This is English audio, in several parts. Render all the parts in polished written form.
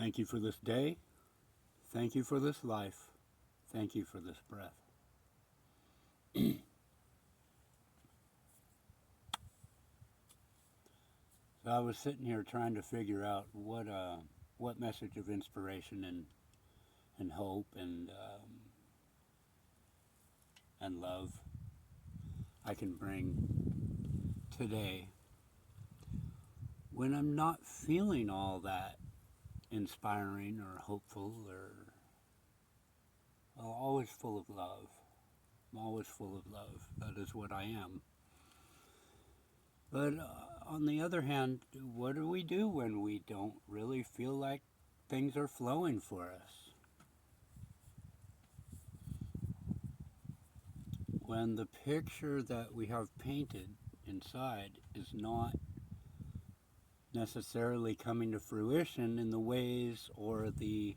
Thank you for this day. Thank you for this life. Thank you for this breath. So I was sitting here trying to figure out what message of inspiration and hope and love I can bring today when I'm not feeling all that inspiring or hopeful or always full of love. I'm always full of love. That is what I am. But on the other hand, what do we do when we don't really feel like things are flowing for us? When the picture that we have painted inside is not necessarily coming to fruition in the ways or the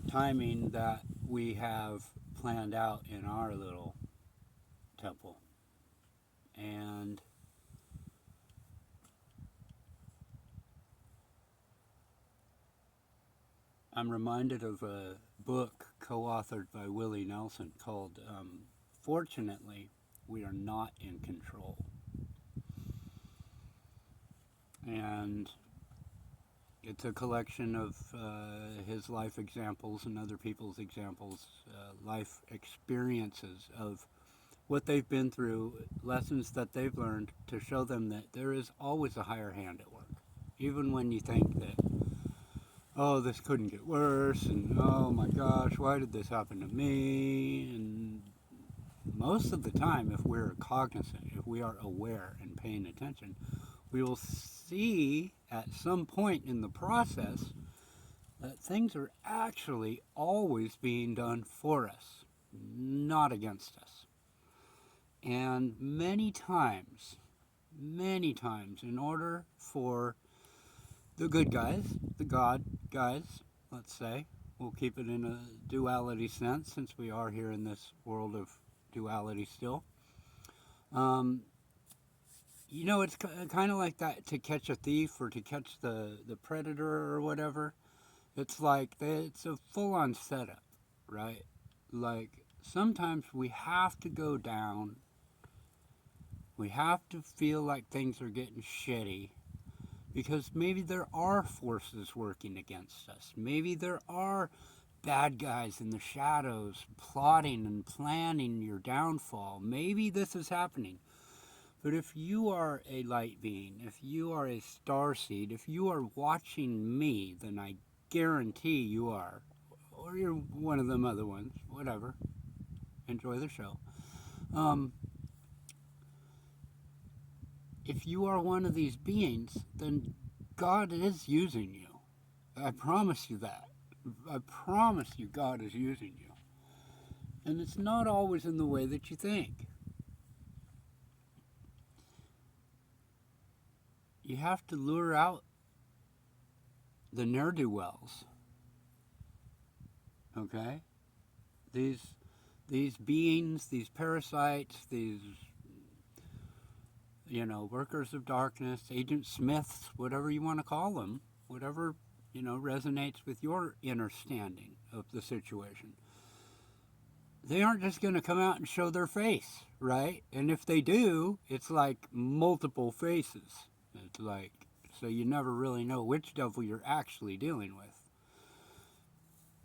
timing that we have planned out in our little temple. And I'm reminded of a book co-authored by Willie Nelson called Fortunately, We Are Not in Control. And it's a collection of his life examples and other people's examples, life experiences of what they've been through, lessons that they've learned to show them that there is always a higher hand at work. Even when you think that, oh, this couldn't get worse, and oh my gosh, why did this happen to me? And most of the time, if we're cognizant, if we are aware and paying attention, we will see at some point in the process that things are actually always being done for us, not against us. And many times, in order for the good guys, the God guys, let's say, we'll keep it in a duality sense since we are here in this world of duality still. It's kind of like that to catch a thief or to catch the predator or whatever. It's like it's a full-on setup, right? Like sometimes we have to go down. We have to feel like things are getting shitty because maybe there are forces working against us. Maybe there are bad guys in the shadows plotting and planning your downfall. Maybe this is happening. But if you are a light being, if you are a star seed, if you are watching me, then I guarantee you are. Or you're one of them other ones, whatever. Enjoy the show. If you are one of these beings, then God is using you. I promise you that. I promise you God is using you. And it's not always in the way that you think. You have to lure out the ne'er-do-wells. Okay? These beings, these parasites, these workers of darkness, Agent Smiths, whatever you want to call them, whatever, resonates with your understanding of the situation. They aren't just going to come out and show their face, right? And if they do, it's like multiple faces. It's like, so you never really know which devil you're actually dealing with.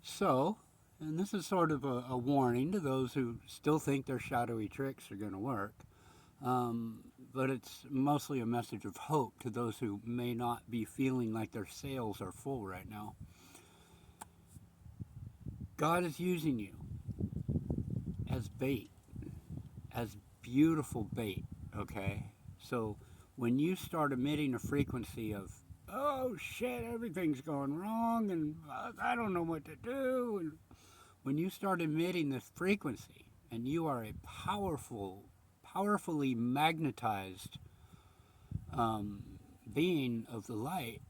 So, and this is sort of a warning to those who still think their shadowy tricks are going to work. But it's mostly a message of hope to those who may not be feeling like their sails are full right now. God is using you as bait, as beautiful bait, okay? So when you start emitting a frequency of, oh shit, everything's going wrong and I don't know what to do, and when you start emitting this frequency and you are a powerfully magnetized being of the light,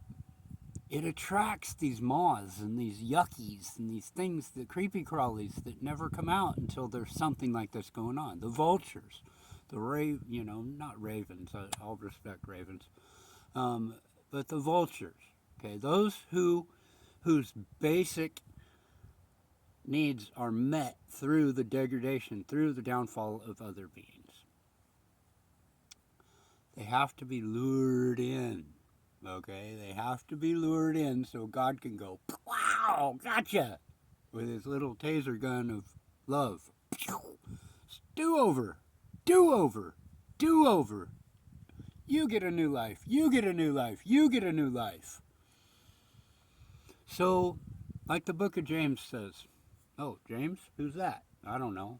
it attracts these moths and these yuckies and these things, the creepy crawlies that never come out until there's something like this going on. The vultures, not ravens, I'll respect ravens, but the vultures, Okay, those whose basic needs are met through the degradation, through the downfall of other beings. They have to be lured in. Okay, they have to be lured in so God can go, wow, gotcha, with his little taser gun of love. Do over, do over, do over. You get a new life, you get a new life, you get a new life. So, like the book of James says, oh, James? Who's that? I don't know.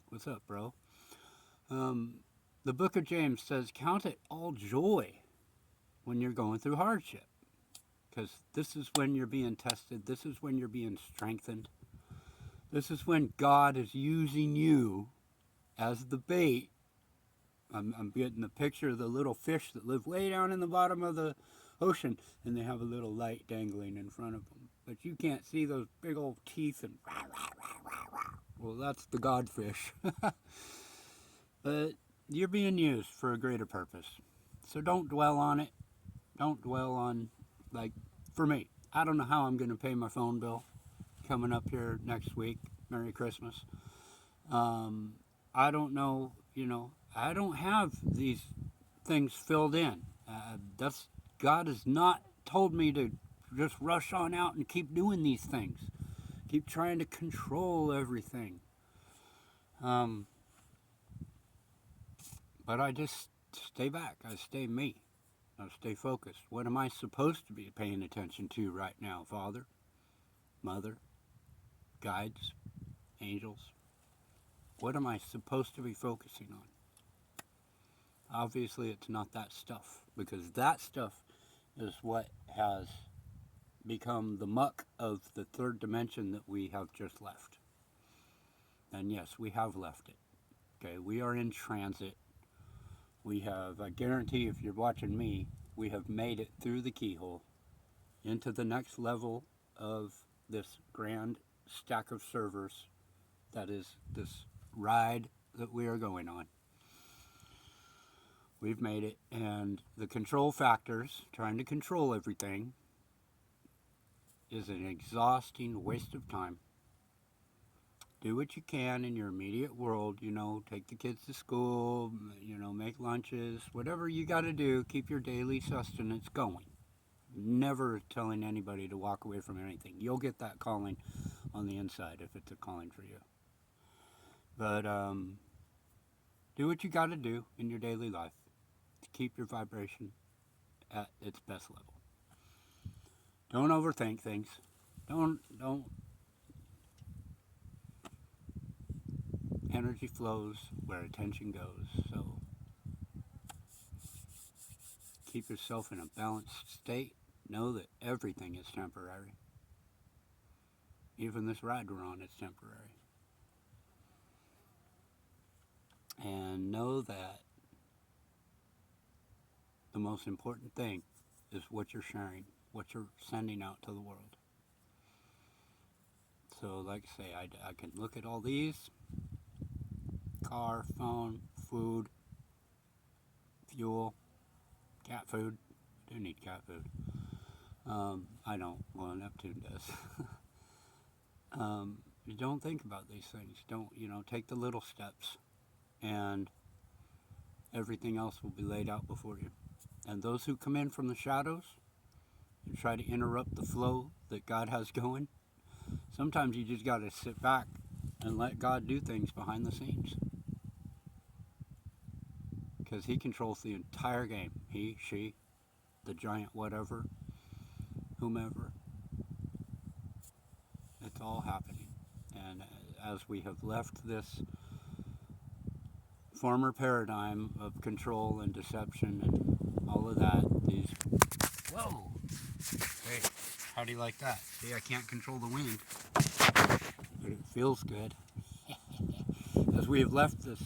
What's up, bro? The book of James says, count it all joy when you're going through hardship. Because this is when you're being tested. This is when you're being strengthened. This is when God is using you as the bait. I'm getting the picture of the little fish that live way down in the bottom of the ocean, and they have a little light dangling in front of them. But you can't see those big old teeth and rah, rah, rah, rah, rah. Well, that's the godfish. But you're being used for a greater purpose. So don't dwell on it. Don't dwell on, like, for me, I don't know how I'm going to pay my phone bill coming up here next week. Merry Christmas. I don't know, I don't have these things filled in. God has not told me to just rush on out and keep doing these things. Keep trying to control everything. But I just stay back. I stay me. I stay focused. What am I supposed to be paying attention to right now, Father, Mother, guides, angels? What am I supposed to be focusing on? Obviously, it's not that stuff, because that stuff is what has become the muck of the third dimension that we have just left. And yes, we have left it. Okay, we are in transit. We have, I guarantee if you're watching me, we have made it through the keyhole into the next level of this grand stack of servers that is this ride that we are going on. We've made it, and the control factors, trying to control everything, is an exhausting waste of time. Do what you can in your immediate world, take the kids to school, make lunches, whatever you got to do, keep your daily sustenance going. Never telling anybody to walk away from anything. You'll get that calling on the inside if it's a calling for you. But do what you got to do in your daily life to keep your vibration at its best level. Don't overthink things. Don't. Energy flows where attention goes. So keep yourself in a balanced state. Know that everything is temporary. Even this ride we're on is temporary. And know that the most important thing is what you're sharing, what you're sending out to the world. So like I say, I can look at all these: car, phone, food, fuel, cat food. I do need cat food. I don't. Well, Neptune does. You don't think about these things. Don't, take the little steps, and everything else will be laid out before you. And those who come in from the shadows and try to interrupt the flow that God has going, sometimes you just got to sit back and let God do things behind the scenes. Because he controls the entire game. He, she, the giant whatever, whomever. It's all happening. And as we have left this former paradigm of control and deception and all of that, these... Whoa! Hey, how do you like that? See, I can't control the wind, but it feels good. As we have left this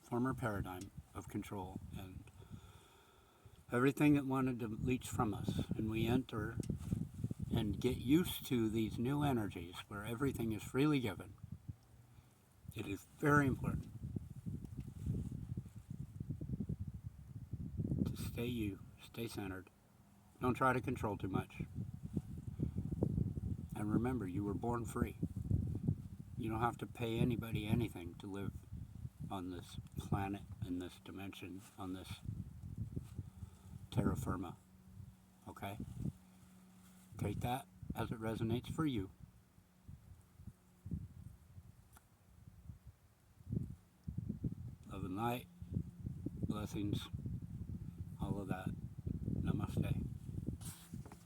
former paradigm of control and everything that wanted to leech from us, and we enter and get used to these new energies where everything is freely given, it is very important to stay you, stay centered, Don't try to control too much. And remember, you were born free. You don't have to pay anybody anything to live on this planet, in this dimension, on this terra firma. Okay? Take that as it resonates for you. Love and light. Blessings.